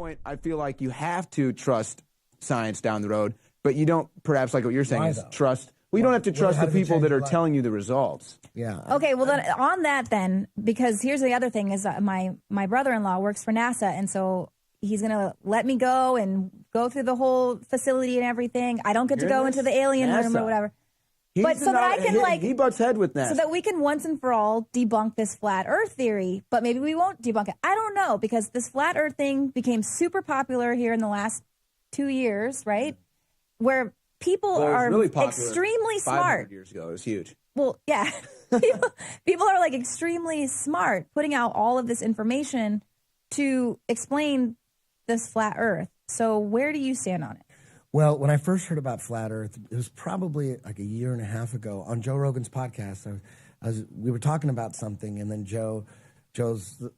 point, I feel like you have to trust science down the road, but you don't, perhaps like what you're saying, is trust. Well, you don't have to trust the people that are telling you the results. Yeah. Okay, well, then on that then, because here's the other thing is my brother-in-law works for NASA, and so he's going to let me go and go through the whole facility and everything. I don't get to go into the alien room or whatever. But so that I can he butts head with NASA. So that we can once and for all debunk this flat earth theory, but maybe we won't debunk it. I don't know, because this flat earth thing became super popular here in the last 2 years, right? Where people are really extremely smart. 500 years ago, it was huge. Well, yeah. people are like extremely smart putting out all of this information to explain this flat earth. So where do you stand on it? Well, when I first heard about flat earth, it was probably like a year and a half ago on Joe Rogan's podcast. We were talking about something, and then Joe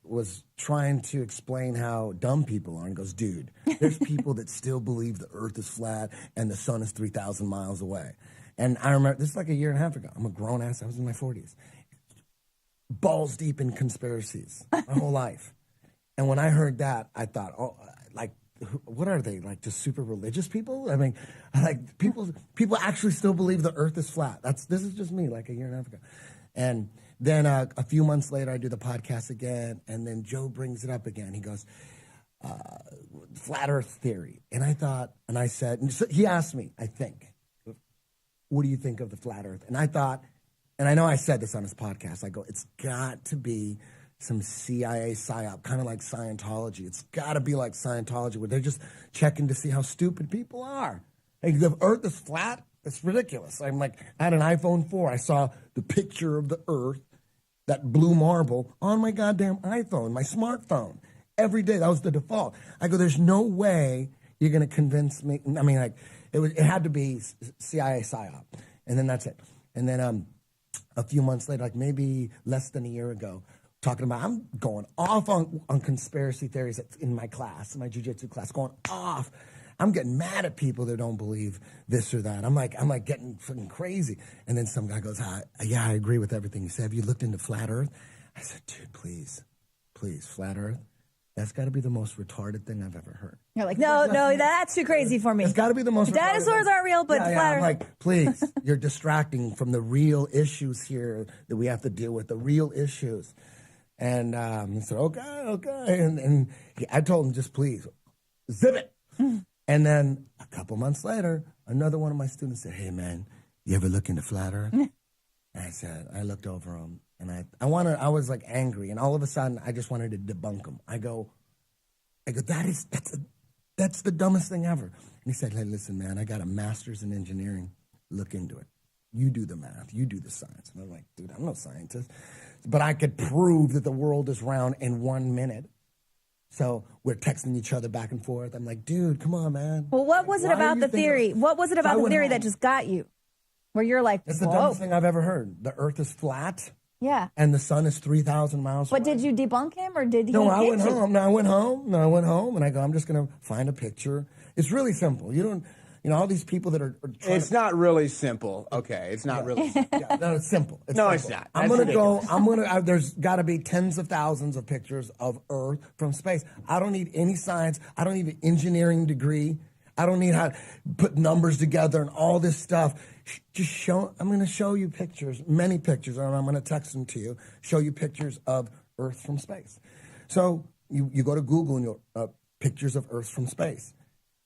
was trying to explain how dumb people are, and goes, dude, there's people that still believe the earth is flat and the sun is 3,000 miles away. And I remember, this is like a year and a half ago. I'm a grown ass. I was in my 40s. Balls deep in conspiracies my whole life. And when I heard that, I thought, oh, like, what are they, like, just super religious people? I mean, like, people actually still believe the earth is flat. This is just me, like a year and a half ago. And then a few months later, I do the podcast again, and then Joe brings it up again. He goes, flat earth theory. And I thought, and I said, and so he asked me, I think, what do you think of the flat earth? And I thought, and I know I said this on his podcast, I go, it's got to be some CIA psyop, kind of like Scientology. It's got to be like Scientology, where they're just checking to see how stupid people are. Like, the earth is flat? It's ridiculous. I'm like, I had an iPhone 4. I saw the picture of the earth, that blue marble, on my goddamn iPhone, my smartphone. Every day, that was the default. I go, there's no way you're going to convince me. I mean, like, it had to be CIA psyop. And then that's it. And then a few months later, like maybe less than a year ago, talking about, I'm going off on conspiracy theories in my class, in my jiu-jitsu class, going off. I'm getting mad at people that don't believe this or that. I'm like getting fucking crazy. And then some guy goes, yeah, I agree with everything you said. Have you looked into flat earth? I said, dude, please, flat earth. That's got to be the most retarded thing I've ever heard. You're like, no, that's too crazy for me. It's got to be the most dinosaurs aren't real, but flat earth. I'm like, please, you're distracting from the real issues here that we have to deal with, the real issues. And he said, okay. And I told him, just please, zip it. And then a couple months later, another one of my students said, hey, man, you ever look into flat earth? And I said, I looked over him, and I was like angry, and all of a sudden, I just wanted to debunk him. I go, that's the dumbest thing ever. And he said, hey, listen, man, I got a master's in engineering. Look into it. You do the math. You do the science. And I'm like, dude, I'm no scientist. But I could prove that the world is round in 1 minute. So we're texting each other back and forth. I'm like, dude, come on, man. Well, what was it about the theory? What was it about the theory that just got you? Where you're like, that's the dumbest thing I've ever heard. The earth is flat. Yeah. And the sun is 3,000 miles away. But did you debunk him, or did he No, I went home. I went home, and I go, I'm just going to find a picture. It's really simple. All these people that are it's not really simple. Okay, it's not really simple. No, it's simple. It's not. I'm going to go, there's got to be tens of thousands of pictures of Earth from space. I don't need any science. I don't need an engineering degree. I don't need how to put numbers together and all this stuff. I'm going to show you pictures, many pictures, and I'm going to text them to you, show you pictures of Earth from space. So you go to Google and you'll pictures of Earth from space,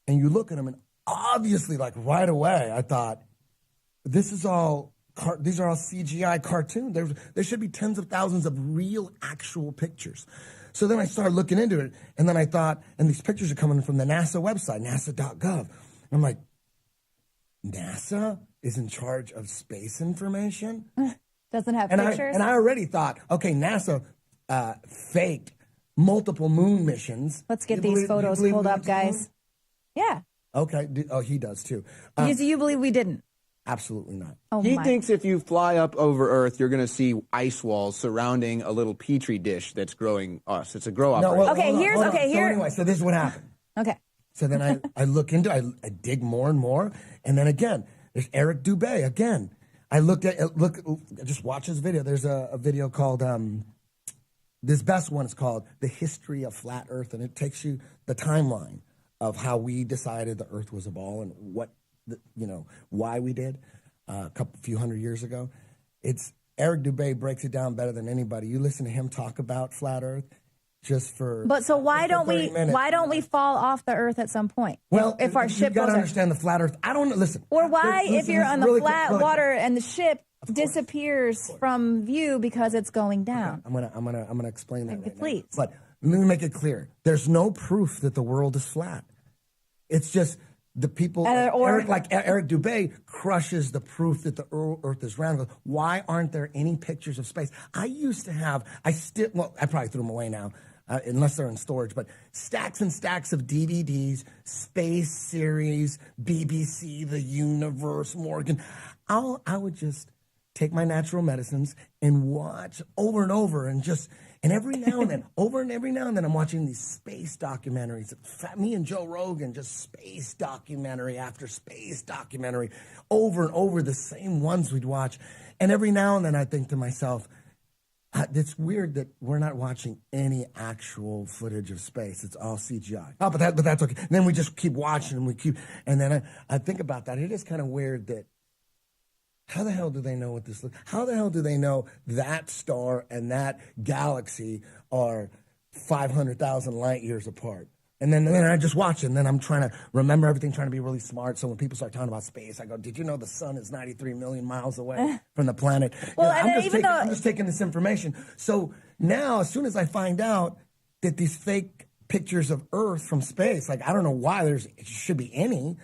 and you look at them, and obviously, like right away, I thought, these are all CGI cartoons. There should be tens of thousands of real, actual pictures. So then I started looking into it, and then I thought, and these pictures are coming from the NASA website, nasa.gov. I'm like, NASA is in charge of space information? Doesn't have pictures? And I already thought, okay, NASA faked multiple moon missions. Let's get these photos pulled up, guys. Yeah. Okay. He does too. You believe we didn't? Absolutely not. Oh, he thinks if you fly up over Earth, you're going to see ice walls surrounding a little petri dish that's growing us. It's a grow operation. Well, here. So this is what happened. Okay. So then I look into it. I dig more and more, and then again, there's Eric Dubé again. I just watch his video. There's a video called this best one is called The History of Flat Earth, and it takes you the timeline of how we decided the Earth was a ball and why we did a few hundred years ago. Eric Dubé breaks it down better than anybody. You listen to him talk about flat Earth just for. But so why don't we fall off the Earth at some point? Well, if our ship you got to goes understand the flat Earth. I don't listen. Or why, if you're on the flat water and the ship disappears from view because it's going down? Okay. I'm gonna explain that right please. Now. But let me make it clear. There's no proof that the world is flat. It's just the people, Eric Dubé crushes the proof that the Earth is round. Why aren't there any pictures of space? I probably threw them away now, unless they're in storage, but stacks and stacks of DVDs, space series, BBC, The Universe, Morgan. I would just take my natural medicines and watch over and over and every now and then, I'm watching these space documentaries. Me and Joe Rogan, just space documentary after space documentary, over and over, the same ones we'd watch. And every now and then I think to myself, it's weird that we're not watching any actual footage of space. It's all CGI. Oh, but that's okay. And then we just keep watching and then I think about that. It is kind of weird that how the hell do they know what this looks? How the hell do they know that star and that galaxy are 500,000 light years apart? And then I just watch it, and then I'm trying to remember everything, trying to be really smart. So when people start talking about space, I go, did you know the sun is 93 million miles away from the planet? Well, I'm just taking this information. So now, as soon as I find out that these fake pictures of Earth from space, like, I don't know why it should be any,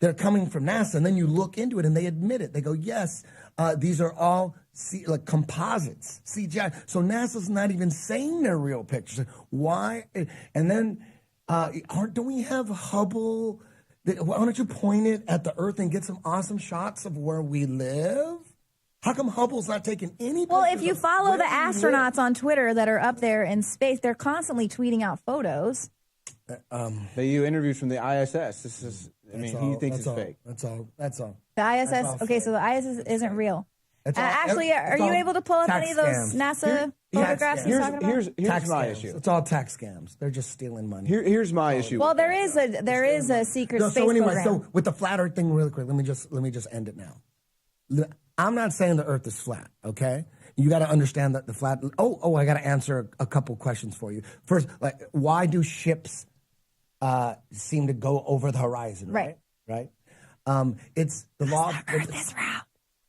they're coming from NASA, and then you look into it, and they admit it. They go, yes, these are all composites, CGI. So NASA's not even saying they're real pictures. Why? And then, don't we have Hubble? Why don't you point it at the Earth and get some awesome shots of where we live? How come Hubble's not taking any pictures? Well, if you follow the astronauts on Twitter that are up there in space, they're constantly tweeting out photos. They do interviews from the ISS. This is, he thinks it's fake. That's all. The ISS. Okay, so the ISS isn't real. Ashley, are you able to pull up any of those NASA photographs he's talking about? Here's my issue. It's all tax scams. They're just stealing money. Here's my issue. Well, there is a secret space program. So with the flat Earth thing, really quick, let me just end it now. I'm not saying the Earth is flat. Okay. You got to understand that the flat. I got to answer a couple questions for you. First, why do ships seem to go over the horizon? Right. It's the law.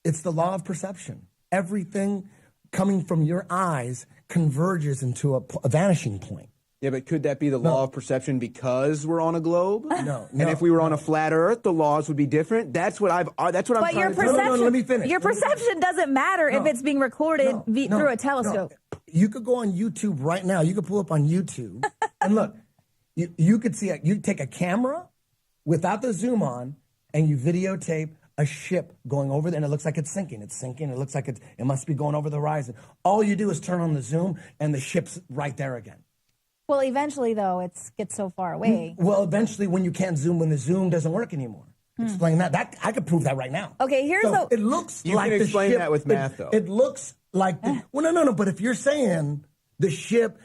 It's the law of perception. Everything coming from your eyes converges into a vanishing point. Yeah, but could that be the law of perception because we're on a globe? No. And if we were on a flat Earth, the laws would be different. That's what I'm trying to tell you. No, let me finish. Your perception doesn't matter if it's being recorded through a telescope. No. You could go on YouTube right now. You could pull up on YouTube and look. You could see you take a camera without the zoom on, and you videotape a ship going over there, and it looks like it's sinking. It's sinking. It looks like it must be going over the horizon. All you do is turn on the zoom, and the ship's right there again. Well, eventually, though, it gets so far away. Well, eventually, when the zoom doesn't work anymore. Explain that. I could prove that right now. Okay, it looks you like can the explain ship, that with math, though. It looks like no. But if you're saying the ship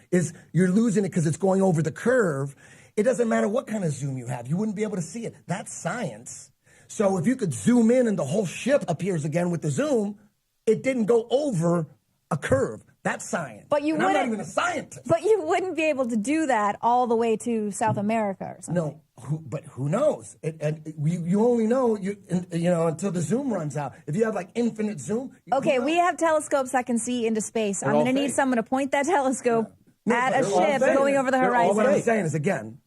you're losing it because it's going over the curve, it doesn't matter what kind of zoom you have. You wouldn't be able to see it. That's science. So if you could zoom in and the whole ship appears again with the zoom, it didn't go over a curve. That's science. But I'm not even a scientist. But you wouldn't be able to do that all the way to South America or something. No, but who knows? You only know until the zoom runs out. If you have infinite zoom. Okay, we have telescopes that can see into space. I'm going to need someone to point that telescope at a ship going over the horizon. All what I'm saying is, again,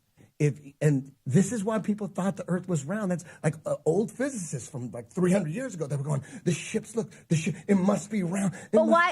and this is why people thought the Earth was round. That's old physicists from 300 years ago. They were going, the ship, it must be round.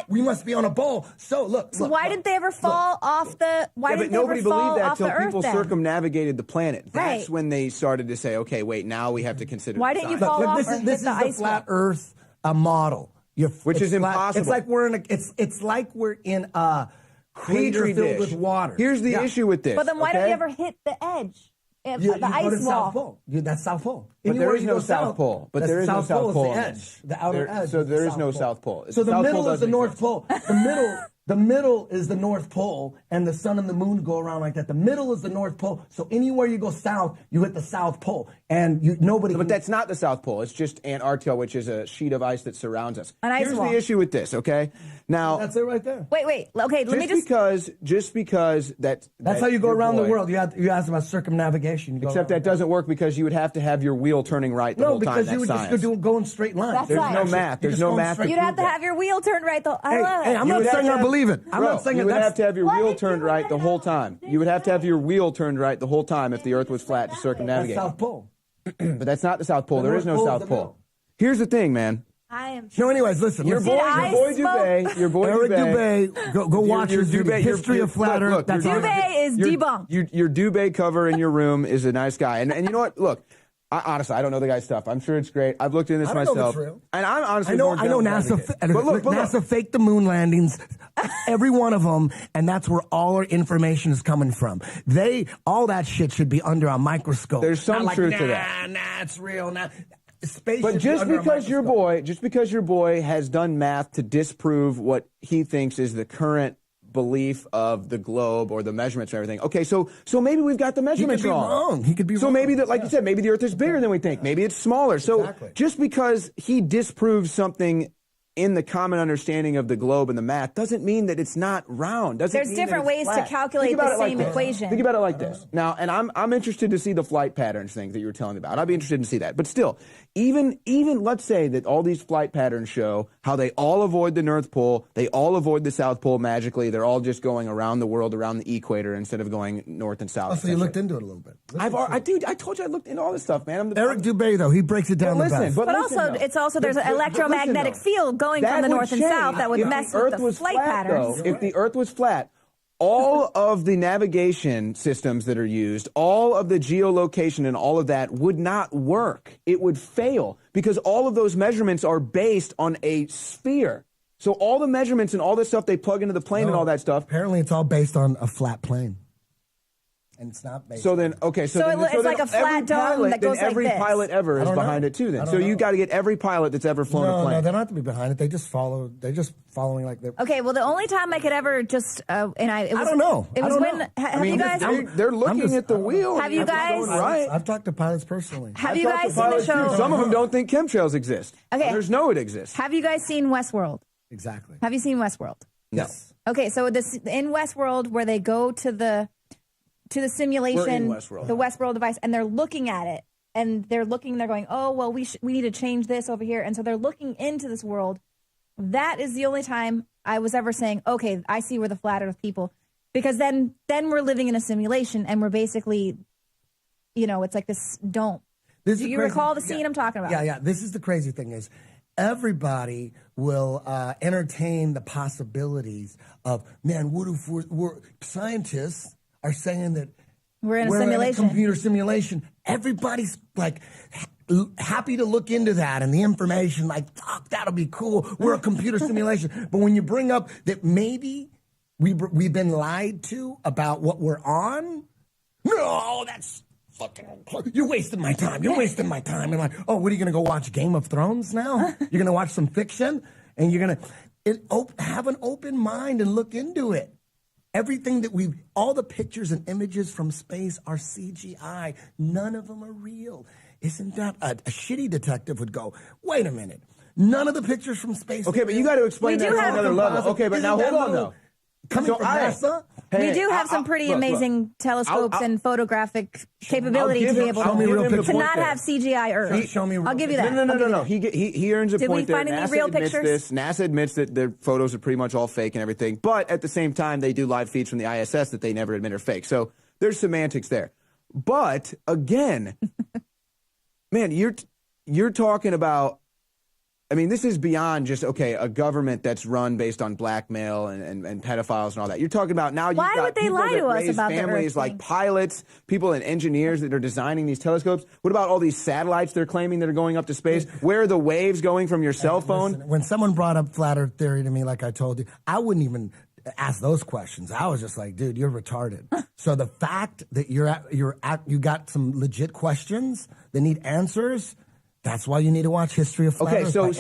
We must be on a ball. So look. So why didn't they ever fall off the? Why didn't they ever fall off the Earth? Nobody believed that until people circumnavigated the planet. That's right. when they started to say, okay, wait, now we have to consider. Why didn't you fall off? This is the flat Earth model, which is impossible. It's like we're in a crater filled with water. Here's the issue with this. But then why don't you ever hit the edge? The ice wall. South Pole. That's South Pole. But there is no South Pole. But there is no South Pole. The edge. The outer edge. So there is no South Pole. So the middle is the North Pole. The middle The middle is the North Pole, and the sun and the moon go around like that. The middle is the North Pole, so anywhere you go south, you hit the South Pole, and nobody. But that's not the South Pole. It's just Antarctica, which is a sheet of ice that surrounds us. An ice Here's wall. the issue with this, okay? Now that's it right there. Wait. Okay, let me That's how you go around the world. You asked about circumnavigation. Except that doesn't work because you would have to have your wheel turning right the whole time. No, because you would just go in straight lines. There's no math. There's no math. You'd have to have your wheel turned right, though. I love it. Hey, I'm not saying I believe it. I'm not saying you would have to have your wheel turned right the whole time. You would have to have your wheel turned right the whole time if the Earth was flat to circumnavigate. South Pole. But that's not the South Pole. There is no North Pole South is the Pole. middle. Here's the thing, man. I am. No, anyways, listen. Your boy Eric Dubé, go watch your his video, History of Flat Earth. Look, Dubé is debunked. Your Dubé cover in your room is a nice guy. And you know what? Look, honestly, I don't know the guy's stuff. I'm sure it's great. I've looked into this myself. know if it's real. And I'm honestly I know NASA faked the moon landings, every one of them, and that's where all our information is coming from. All that shit should be under a microscope. There's some truth to that. Nah, it's real. Nah. Space But just because your boy has done math to disprove what he thinks is the current belief of the globe or the measurements and everything. Okay, so maybe we've got the measurements wrong. He could be wrong. So maybe that, like you said, maybe the Earth is bigger than we think. Maybe it's smaller. So just because he disproves something in the common understanding of the globe and the math doesn't mean that it's not round. There's different ways to calculate the same equation. Think about it like this. Now, and I'm interested to see the flight patterns things that you were telling me about. I'd be interested to see that. But still, even let's say that all these flight patterns show how they all avoid the North Pole, they all avoid the South Pole magically. They're all just going around the world, around the equator, instead of going north and south. So you looked into it a little bit. I told you I looked into all this stuff, man. Eric Dubé, though, he breaks it down the best. But also there's an electromagnetic field going from the north and south that would mess with the flight patterns. If the Earth was flat, all of the navigation systems that are used, all of the geolocation and all of that would not work. It would fail because all of those measurements are based on a sphere. So all the measurements and all this stuff they plug into the plane and all that stuff. Apparently it's all based on a flat plane. And it's not based So it's like a flat dome that goes like every this. pilot ever is behind it too then. So you got to get every pilot that's ever flown a plane. No, they don't have to be behind it. They're just following like that. Okay, well the only time I could ever just I don't know. It was when have you guys they're looking at the wheel. Have you guys I've talked to pilots personally. Have you guys seen the show? Some of them don't think chemtrails exist. Okay. Others know it exists. Have you guys seen Westworld? Exactly. Have you seen Westworld? No. Okay, so in Westworld where they go to the simulation, the Westworld device, and they're looking at it, and they're going, oh, well, we need to change this over here. And so they're looking into this world. That is the only time I was ever saying, okay, I see we're the flat earth people. Because then we're living in a simulation, and we're basically, it's like this dome. Do you recall the scene I'm talking about? Yeah. This is the crazy thing is, everybody will entertain the possibilities of, man, what if we're scientists are saying that we're in a computer simulation. Everybody's like happy to look into that and the information, like, fuck, that'll be cool. We're a computer simulation. But when you bring up that maybe we've been lied to about what we're on, no, that's fucking, you're wasting my time. You're wasting my time. And like, oh, what are you going to go watch Game of Thrones now? You're going to watch some fiction and you're going to have an open mind and look into it. Everything that all the pictures and images from space are CGI. None of them are real. Isn't that a shitty detective would go, wait a minute. None of the pictures from space. Okay, but you got to explain that on another level. Okay, but now hold on though. Coming from NASA? We do have some pretty amazing telescopes and photographic capability to be able to not have CGI Earth. Show me. I'll give you that. No. He earns a point there. Did we find any real pictures? NASA admits that their photos are pretty much all fake and everything, but at the same time, they do live feeds from the ISS that they never admit are fake. So there's semantics there. But again, man, you're talking about. I mean, this is beyond just, a government that's run based on blackmail and pedophiles and all that. You're talking about now you've got people that raise families like pilots, people and engineers that are designing these telescopes. What about all these satellites they're claiming that are going up to space? Where are the waves going from your cell phone? Listen, when someone brought up flat earth theory to me, like I told you, I wouldn't even ask those questions. I was just like, dude, you're retarded. So the fact that you got some legit questions that need answers, that's why you need to watch History of Flat Earth.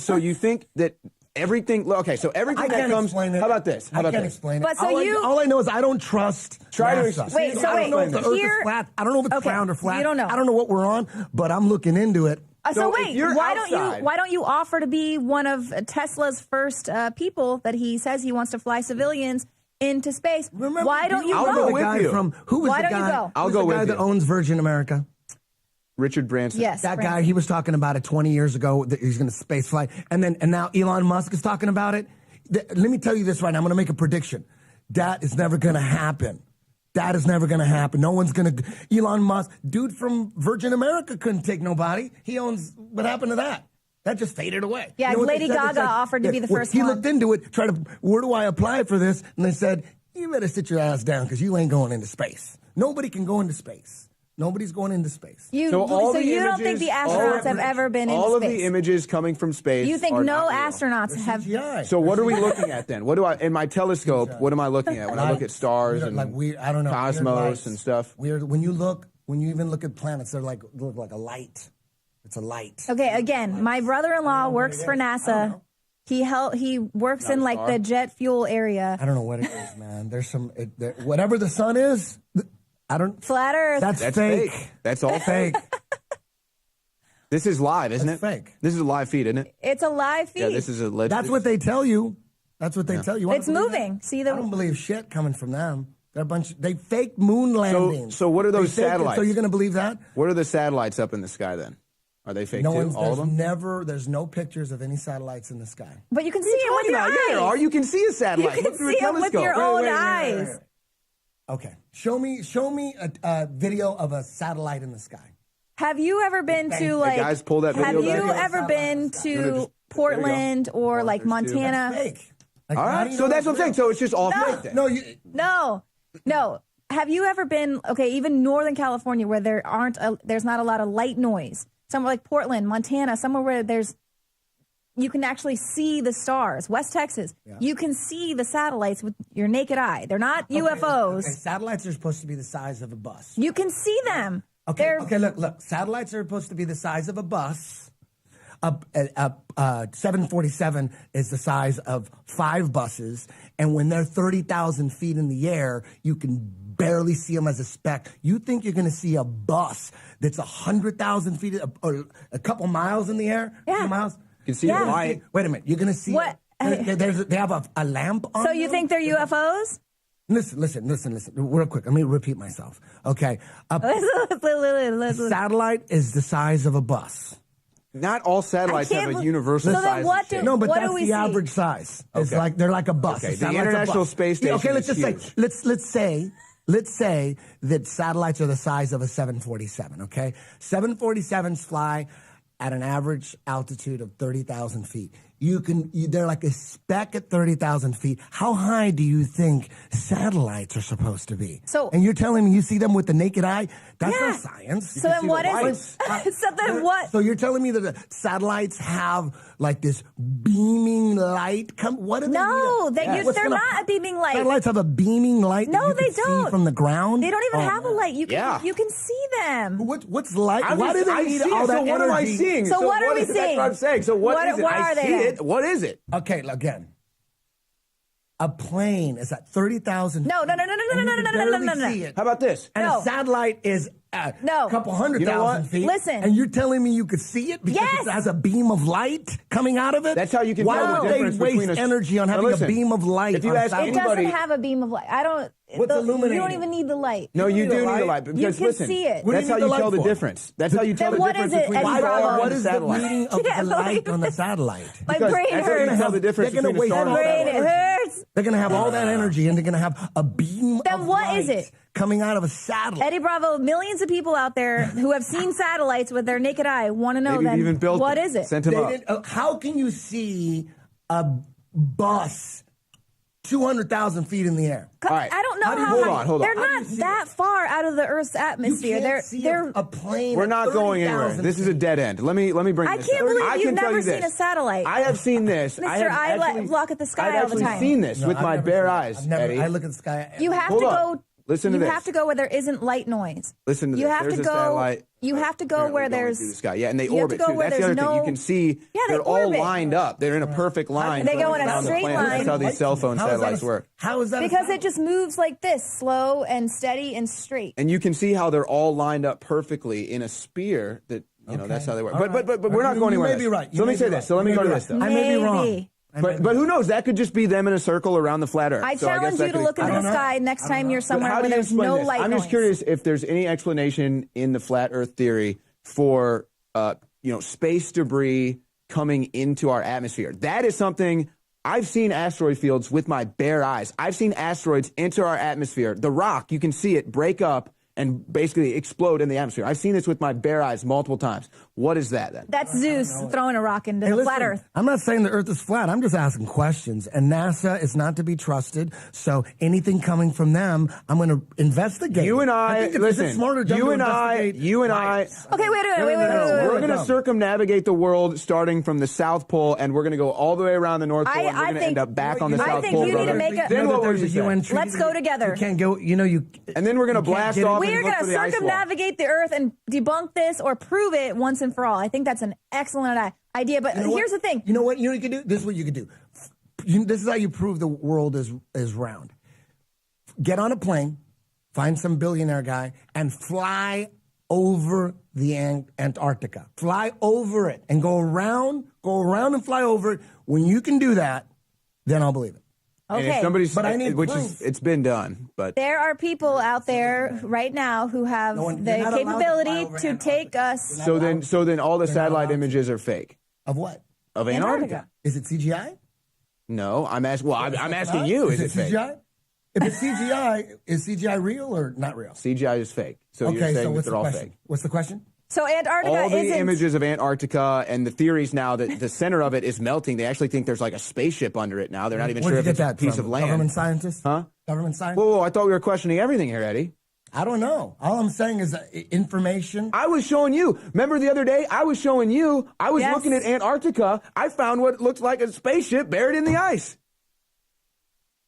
So you think that everything. Okay, so everything that comes. Explain it. How about this? How about I can't this? explain it. But so all I know is I don't trust. Try to NASA. explain. Wait, so I don't know if the Earth here- is flat. I don't know if it's Okay, round or flat. you don't know. I don't know what we're on, but I'm looking into it. So So if wait, you're why outside- don't you offer to be one of Tesla's first people that he says he wants to fly civilians into space? Remember, Why don't you I'll go? go The with guy you. from who was Why the don't you guy? go? I'll who's go the with guy you. that owns Virgin America. Richard Branson. Yes, That Branson. guy, he was talking about it 20 years ago that he's going to space flight, and now Elon Musk is talking about it. Let me tell you this right now. I'm going to make a prediction. That is never going to happen. That is never going to happen. No one's going to. Elon Musk, dude from Virgin America, couldn't take nobody. He owns. What happened to that? That just faded away. Yeah, You know what Lady they said? They Gaga said- offered to be the first He one. looked into it, tried to. Where do I apply for this? And they said, you better sit your ass down because you ain't going into space. Nobody can go into space. Nobody's going into space. You, So all so the you don't think images- the astronauts have ever been in All of space? the images coming from space. You think are no not real. astronauts have? CGI. So what are we looking at then? What do I in my telescope? What am I looking at when I look at stars and I don't know, cosmos weird lights. and stuff? Weird. When you even look at planets, they're look like a light. It's a light. Okay, again, my brother-in-law works for NASA. He works in like the jet fuel area. I don't know what it is, man. There's whatever the sun is. I don't. Flat Earth. That's That's fake. fake. That's all Fake. This is live, isn't That's it? fake. This is a live feed, isn't it? It's a live feed. Yeah, this is a legit. That's what they tell you. That's what they tell you. You wanna It's believe moving. that? See I the don't believe shit coming from them. They're a bunch. They fake moon landings. So what are those They faked it, satellites? So you're going to believe that? What are the satellites up in the sky then? Are they fake No too? one's. All of them? There's no pictures of any satellites in the sky. but you can see it with your eyes. Yeah, there are. You can see a satellite. You Look can through see a it with telescope. your own eyes. Okay, show me a video of a satellite in the sky. Have you ever been to like? guys, pull that Have video you back. ever been No, to just- Portland or One, like there's two. Montana? Fake. Like, All how right, do you so know that's what I'm saying. real? So it's just all fake then. No, you. No. Have you ever been even Northern California where there's not a lot of light noise? Somewhere like Portland, Montana, somewhere where you can actually see the stars. West Texas, you can see the satellites with your naked eye. They're not UFOs. Okay, satellites are supposed to be the size of a bus. You can see them. Okay, They're- okay, look. Satellites are supposed to be the size of a bus. A 747 is the size of 5 buses, and when they're 30,000 feet in the air, you can barely see them as a speck. You think you're going to see a bus that's 100,000 feet or a couple miles in the air? Yeah. A few miles? You can see Yeah. the light. Wait a minute. You're going to see What? They have a lamp on So you them? think they're UFOs? Listen. Real quick. Let me repeat myself. Okay. A Listen. satellite is the size of a bus. Not all satellites I can't have a bel- universal So then size. what and shape. do- No, but What do that's we the see? average size. It's Okay. like they're like a bus. Okay, A the satellite's a International bus. Space Yeah, okay, Station let's is just huge. say let's say that satellites are the size of a 747. Okay, 747s fly at an average altitude of 30,000 feet. They're like a speck at 30,000 feet. How high do you think satellites are supposed to be? So- and you're telling me you see them with the naked eye? That's Yeah. not science. So then see what the is it? So then what? So you're telling me that the satellites have like this beaming light? What do they No, need? What's they're gonna- not a beaming light. Satellites have a beaming light. No, that you they can see don't. from the ground. They don't even have a light. You Yeah. can see them. What's light? Why do they I need see all it. that So what am I energy? seeing? So what are we That's seeing? what I'm saying. So what is it? What I are they see then? it. What is it? Okay, again. A plane is at 30,000. No. and you can barely see it. How about this? And No. a satellite is at No. a couple hundred You know thousand what? feet. Listen. And you're telling me you could see it because Yes. it has a beam of light coming out of it? That's how you can Why tell the would difference they between waste a- energy on Now having listen, a beam of light? if you on a ask satellite? It doesn't Anybody- have a beam of light. I don't. What's You illuminating? don't even need the light. No, you need do a need a light. light. You Because can listen, see it. What do you that's need how the you light tell the for? difference. That's how you tell Then the what difference is it, between Eddie a Why, star Bravo? and what a is the satellite. reading of Yeah, the light on the satellite? My Because brain that's how you hurts. tell the difference They're gonna between a waste star and a all that Brain, it satellite. hurts. They're going to have all that energy and they're going to have a beam Then of what light is it? coming out of a satellite. Eddie Bravo, millions of people out there who have seen satellites with their naked eye want to know Maybe then even built what them. is it? Sent him They up. didn't- how can you see a bus 200,000 feet in the air? All right. I don't know How do you- how. hold high- on, hold on. They're How do you not see that far out of the Earth's You atmosphere. can't see They're. a plane. We're at not going anywhere. 30,000 This is a feet. dead end. Let me bring I this can't up. believe I you've can tell never you this. seen a satellite. I have seen this. Mr. I have I actually, look at the sky I've all the actually time. seen this No, with I've my never bare seen it. eyes, I've never, Eddie. I look at the sky. You have Hold to on. go Listen to You this. have to go where there isn't light noise. Listen to You this. have There's to a go. satellite. You have to go Apparently where going there's. through the sky. Yeah, and they you have orbit to go too. where That's the there's other thing. You no- can see Yeah, they they're all orbit. lined up. They're in a perfect line. They go in a around the straight planet. That's line. how these cell phone satellites work. How is that? Because it just moves like this, slow and steady and straight. And you can see how they're all lined up perfectly in a sphere. That that's how they work. All But right. we're not going You anywhere. may with be this. right. You So let may me say be this. right. So let me You go may to be this though. right. I may be wrong. Maybe. But who knows? That could just be them in a circle around the flat Earth. I So challenge guess you to look into I the don't know. sky next time you're But somewhere how where do you there's explain no this? light I'm noise. just curious if there's any explanation in the flat Earth theory for space debris coming into our atmosphere. That is something I've seen asteroid fields with my bare eyes. I've seen asteroids enter our atmosphere. The rock, you can see it break up and basically explode in the atmosphere. I've seen this with my bare eyes multiple times. What is that then? That's Zeus throwing a rock into the flat Earth. I'm not saying the Earth is flat. I'm just asking questions. And NASA is not to be trusted. So anything coming from them, I'm going to investigate. You and I, think it's listen, smarter just you to and I, investigate Okay, wait. we're going to circumnavigate the world starting from the South Pole, and we're going to go all the way around the North Pole, and we're going to end up back on the I South think Pole. you need to brother. make a- Then what there's would a you UN say? treaty Let's go together. You can't go, And then we're going to blast off We and are look going for to the ice wall. circumnavigate the Earth and debunk this or prove it once and for all. I think that's an excellent idea. But here's the thing. You know what you can do? This is what you can do. This is how you prove the world is round. Get on a plane, find some billionaire guy, and fly over the Antarctica. Fly over it and go around and fly over it. When you can do that, then I'll believe it. And if Okay. somebody's, But I need which proof. is, it's been done, but There are people out there right now who have you're the not allowed to fly capability over to take us. so then all the satellite images are fake Of what? of Antarctica. Is it CGI? No, I'm asking. Well, I'm asking you. Is it fake? CGI? If it's CGI, is CGI real or not real? CGI is fake. So you're Okay, saying so that what's they're the all question? fake. What's the question? So Antarctica All the isn't. images of Antarctica and the theories now that the center of it is melting. They actually think there's like a spaceship under it now. They're not even Where'd sure you if get it's that a piece from? of land. Government scientists? Huh? Government scientists? Whoa, I thought we were questioning everything here, Eddie. I don't know. All I'm saying is information. I was showing you. Remember the other day? I was showing you. I was Yes. looking at Antarctica. I found what looked like a spaceship buried in the ice.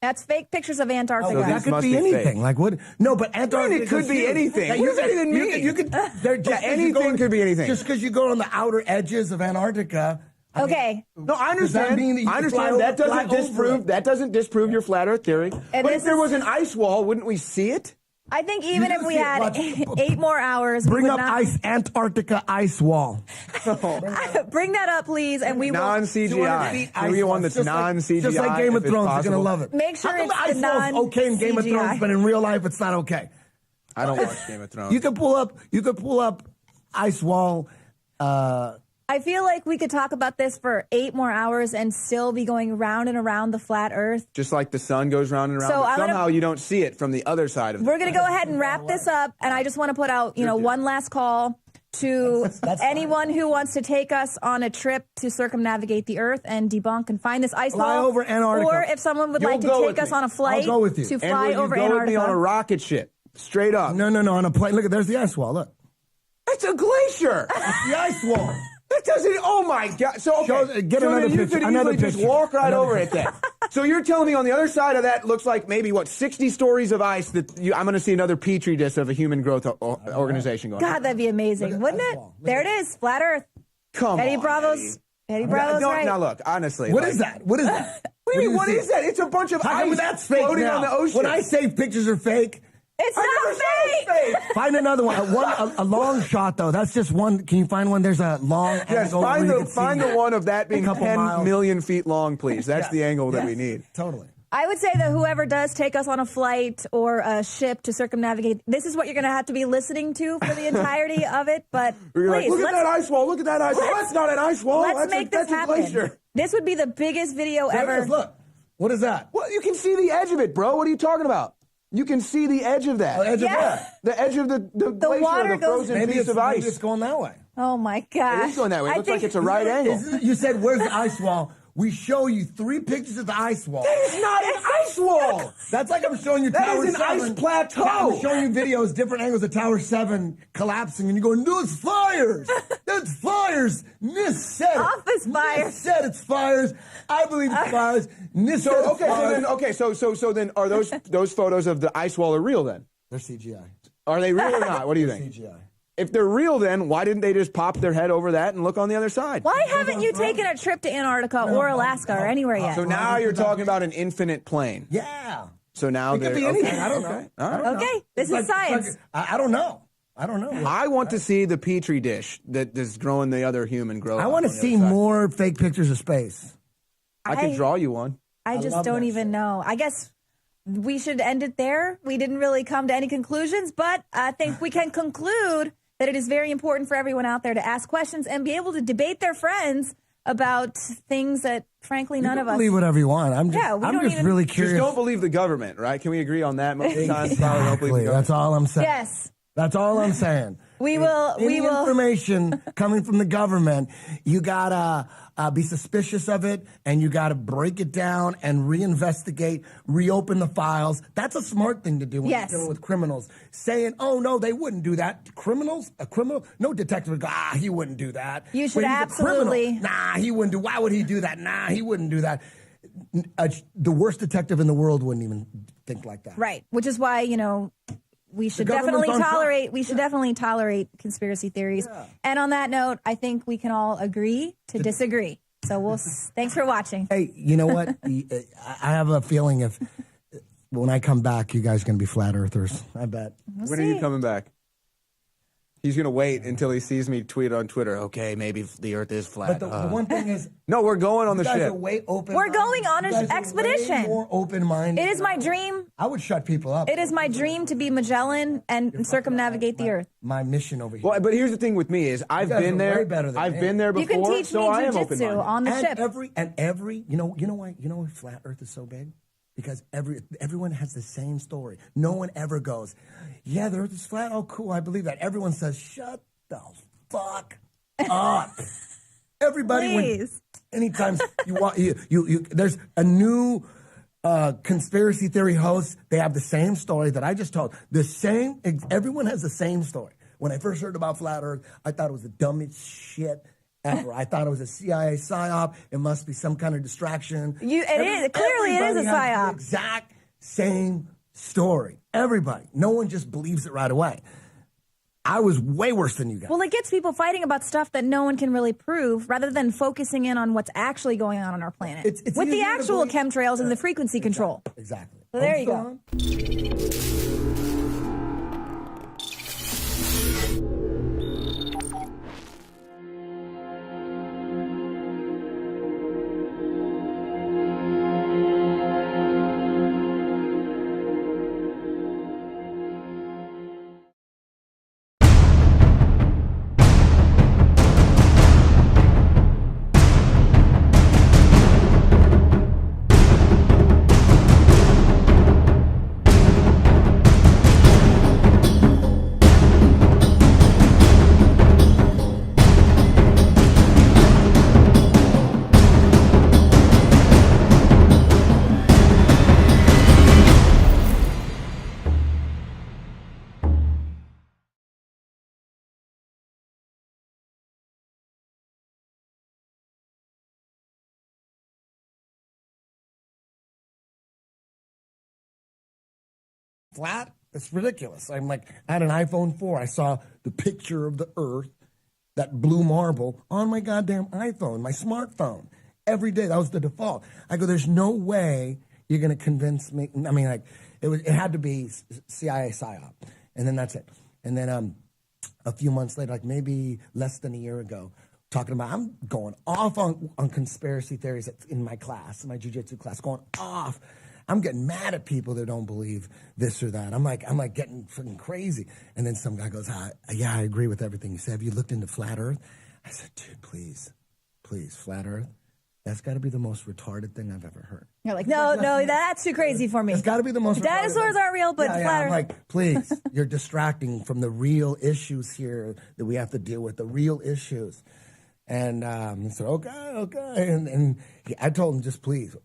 That's fake pictures of Oh, Antarctica. these that could must be be anything. fake. Like what? No, but Antarctica. it could be huge. anything. That What you does that could- even you mean? could- You could. Just 'cause you anything go- could be anything. Just because you go on the outer edges of Antarctica. I mean, Okay. No, I Does that understand. mean that you I can understand. fly That over- doesn't fly over disprove. it? That doesn't disprove your flat Earth theory. And But this if there is- was an ice wall, wouldn't we see it? I think even You if do we see it. had Watch. 8 more hours, Bring we up would not, Antarctica ice wall. Bring that up, please, and we will Non-CGI. Give me one that's Just like- non-CGI. Just like Game of if it's Thrones, you're possible. gonna love it. Make sure How come it's the ice the wall's okay in Game of non-CGI? Thrones, but in real life it's not okay. I don't watch Game of Thrones. You could pull up ice wall. I feel like we could talk about this for 8 more hours and still be going round and around the flat Earth. Just like the sun goes round and round, So but I'm gonna- somehow you don't see it from the other side of the We're going to go ahead and wrap this up, and I just want to put out, one last call to That's anyone who wants to take us on a trip to circumnavigate the Earth and debunk and find this ice Fly wall. over Antarctica. Or if someone would You'll like to go take with us me. on a flight I'll go with you. to And fly will you over go with me on a Antarctica. rocket ship? Straight up. No, on a plane. Look, there's the ice wall. Look, It's a glacier. the ice wall. That doesn't. Oh my God! So okay, Show- get so another then you picture, could another easily just picture. walk right Another over it then. So you're telling me on the other side of that looks like maybe 60 stories of ice that I'm going to see another petri dish of a human growth organization going. God, that'd be amazing, Look at wouldn't ice it? wall. Look There at it is, flat Earth. Come Eddie on, Bravo's. Eddie Bravo's Don't- right. Now look, honestly. What like, is that? What is that? What do you mean, what see? is that? It's a bunch of How come ice that's fake floating now? on the ocean. When I say pictures are fake, It's I not never said fake. it's fake. find another one. A long shot though. That's just one. Can you find one? There's a long Yes, angle where you can find see the one of that being couple 10 miles. million feet long, please. That's Yeah. the angle that Yes, we need. Totally. I would say that whoever does take us on a flight or a ship to circumnavigate, this is what you're going to have to be listening to for the entirety of it. But You're like, please, look at that ice wall. Look at that ice wall. That's not an ice wall. let's That's make this that's a happen. glacier. This would be the biggest video There it ever. is, look. What is that? Well, you can see the edge of it, bro. What are you talking about? You can see the edge of that. Oh, edge of Yeah. what? The edge of the glacier, water the goes- frozen Maybe piece it's, of maybe ice. it's going that way. Oh my gosh! It is going that way. It I looks like think- it's a right angle. You said, where's the ice wall? We show you 3 pictures of the ice wall. It's not an ice wall. That's like I'm showing you That Tower is an 7. ice plateau. I'm showing you videos, different angles of Tower 7 collapsing, and you're going, "There's fires! There's fires!" Nis said it. Office fires. Nis said it's fires. I believe it's fires. Nis said it's fires. So then are those photos of the ice wall are real then? They're CGI. Are they real or not? What do you think? CGI. If they're real, then why didn't they just pop their head over that and look on the other side? Why haven't you taken a trip to Antarctica or Alaska or anywhere yet? So now you're talking about an infinite plane. Yeah. So now It could they're be anything. okay. I don't know. Okay. All I right. don't know. Okay, this It's is science. I don't know. I don't know. I want to see the petri dish that is growing the other human grow. I up want to on the see other side. more fake pictures of space. I can draw you one. I just love don't that even know. I guess we should end it there. We didn't really come to any conclusions, but I think we can conclude that it is very important for everyone out there to ask questions and be able to debate their friends about things that, frankly, none of us Believe whatever you want. I'm just, Yeah, we I'm don't just even- really Just curious. don't believe the government, right? Can we agree on that? Most of the time, probably don't believe the Exactly. government. That's all I'm saying. Yes. That's all I'm saying. We will. Any We will. information coming from the government, you gotta be suspicious of it, and you gotta break it down and reinvestigate, reopen the files. That's a smart thing to do when Yes. you're dealing with criminals. Saying, "Oh no, they wouldn't do that." Criminals, a criminal, no detective would go, "He wouldn't do that." You should Wait, he's a criminal. absolutely- Nah, he wouldn't do. Why would he do that? Nah, he wouldn't do that. The worst detective in the world wouldn't even think like that. Right. Which is why, we should government's definitely on top. tolerate. We should definitely tolerate conspiracy theories. Yeah. And on that note, I think we can all agree to disagree. So thanks for watching. Hey, you know what? I have a feeling if when I come back, you guys are going to be flat earthers. I bet. When are you coming back? He's going to wait until he sees me tweet on Twitter. Okay, maybe the Earth is flat. But the one thing is, No, we're going on the you guys ship. are way open. We're going on an expedition. More open-minded. It is my dream. I would shut people up. It is my dream to be Magellan and circumnavigate the Earth. My mission over here. Well, but here's the thing with me is I've guys been are there. way better than I've me. been there You before, can teach so me I am jujitsu open-minded. on the ship. You know why flat Earth is so big? Because everyone has the same story. No one ever goes, "Yeah, the Earth is flat. Oh, cool, I believe that." Everyone says, "Shut the fuck up." Everybody, Please. anytime you want, there's a new conspiracy theory host. They have the same story that I just told. Everyone has the same story. When I first heard about flat Earth, I thought it was the dumbest shit ever. I thought it was a CIA psyop. It must be some kind of distraction. Clearly it is Everybody a has psyop. the exact same story. Everybody. No one just believes it right away. I was way worse than you guys. Well, it gets people fighting about stuff that no one can really prove rather than focusing in on what's actually going on our planet. It's with the easier to actual believe- chemtrails and the frequency control. Exactly. So there you go. Armstrong? Flat? It's ridiculous. I'm like, I had an iPhone 4. I saw the picture of the Earth, that blue marble, on my goddamn iPhone, my smartphone. Every day, that was the default. I go, there's no way you're going to convince me. I mean, like, it had to be CIA psyop. And then that's it. And then a few months later, like maybe less than a year ago, talking about, I'm going off on conspiracy theories in my class, my jiu-jitsu class, going off. I'm getting mad at people that don't believe this or that. I'm like getting freaking crazy. And then some guy goes, yeah, I agree with everything you said. Have you looked into flat Earth? I said, dude, please, flat Earth. That's got to be the most retarded thing I've ever heard. You're like, no, that's too crazy for me. It's got to be the most retarded Dinosaurs thing. aren't real, but yeah, flat I'm Earth. like, please, you're distracting from the real issues here that we have to deal with, the real issues. And he said, okay. And I told him, just please,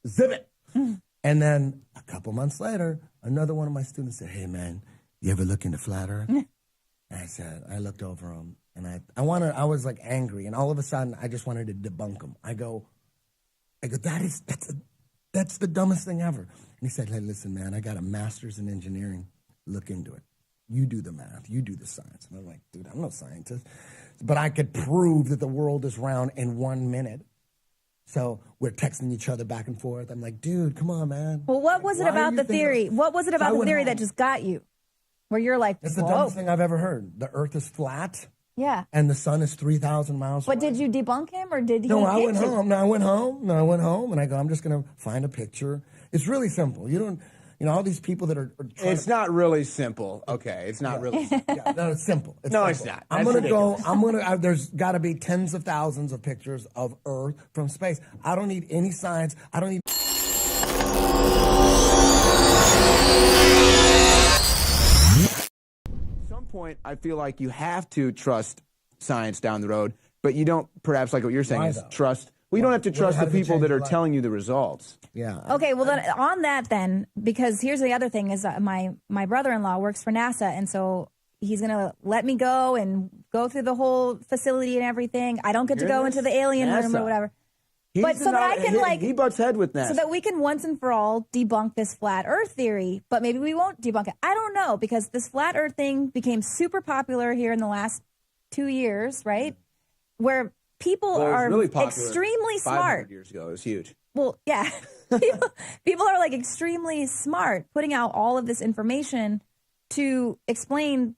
zip it. And then a couple months later, another one of my students said, hey, man, you ever look into flat Earth? And I looked over him, and I was like angry. And all of a sudden, I just wanted to debunk him. I go, that's the dumbest thing ever. And he said, hey, listen, man, I got a master's in engineering. Look into it. You do the math. You do the science. And I'm like, dude, I'm no scientist. But I could prove that the world is round in 1 minute. So we're texting each other back and forth. I'm like, dude, come on, man. Well, what was it about the theory? What was it about the theory that just got you? Where you're like, it's the dumbest thing I've ever heard. The Earth is flat. Yeah. And the sun is 3,000 miles away. But did you debunk him, or did he? No, I went home. I went home, and I go, I'm just going to find a picture. It's really simple. All these people that are it's not really simple. Okay, it's not really simple. No, it's simple. It's not. I'm going to go, there's got to be tens of thousands of pictures of Earth from space. I don't need any science. I don't need... At some point, I feel like you have to trust science down the road, but you don't, perhaps like what you're saying, trust... Well, you don't have to trust the people that are telling you the results. Yeah. Okay, well, then on that then, because here's the other thing is my brother-in-law works for NASA, and so he's going to let me go and go through the whole facility and everything. I don't get to go into the alien room or whatever. But so that I can he butts head with NASA. So that we can once and for all debunk this flat Earth theory, but maybe we won't debunk it. I don't know, because this flat Earth thing became super popular here in the last 2 years, right? Where people are really extremely smart. 500 years ago, it was huge. Well, yeah. People are like extremely smart putting out all of this information to explain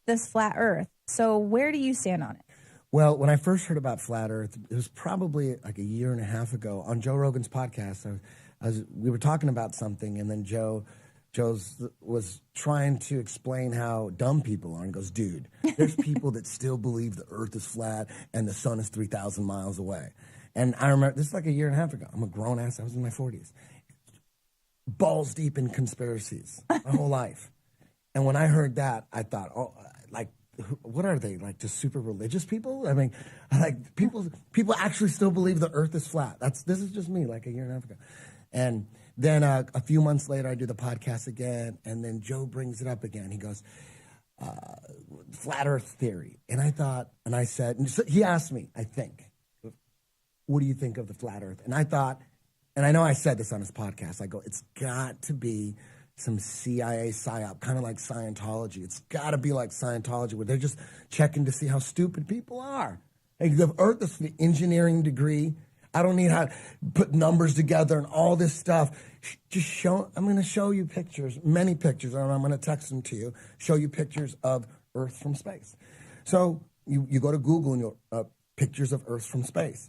this flat Earth. So where do you stand on it? Well, when I first heard about flat Earth, it was probably like a year and a half ago on Joe Rogan's podcast. We were talking about something, and then Joe was trying to explain how dumb people are, and goes, dude, there's people that still believe the Earth is flat and the sun is 3,000 miles away. And I remember, this is like a year and a half ago. I'm a grown ass. I was in my 40s. Balls deep in conspiracies my whole life. And when I heard that, I thought, oh, like, what are they, like, just super religious people? I mean, like, people actually still believe the Earth is flat. This is just me, like a year and a half ago. And then a few months later, I do the podcast again, and then Joe brings it up again. He goes, flat Earth theory. And I said, and so he asked me, I think, what do you think of the flat Earth? And I thought, and I know I said this on his podcast, I go, it's got to be some CIA psyop, kind of like Scientology. It's got to be like Scientology, where they're just checking to see how stupid people are. Like, the Earth is an engineering degree. I don't need how to put numbers together and all this stuff. Just I'm going to show you pictures, many pictures, and I'm going to text them to you, show you pictures of Earth from space. So you go to Google and you'll pictures of Earth from space.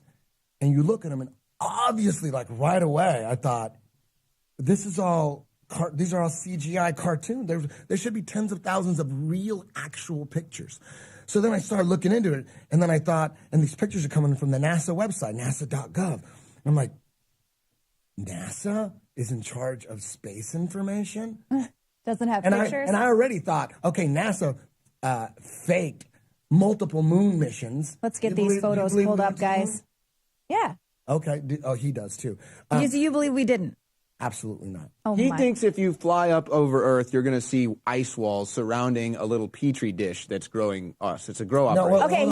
And you look at them, and obviously, like right away, I thought, these are all CGI cartoons. There should be tens of thousands of real, actual pictures. So then I started looking into it, and then I thought, and these pictures are coming from the NASA website, nasa.gov. And I'm like, NASA is in charge of space information? Doesn't have pictures? And I already thought, okay, NASA faked multiple moon missions. Let's get these photos pulled up, guys. Yeah. Okay. Oh, he does too. You believe we didn't? Absolutely not. Oh, he thinks if you fly up over Earth, you're going to see ice walls surrounding a little petri dish that's growing us. It's a grow operation. Okay,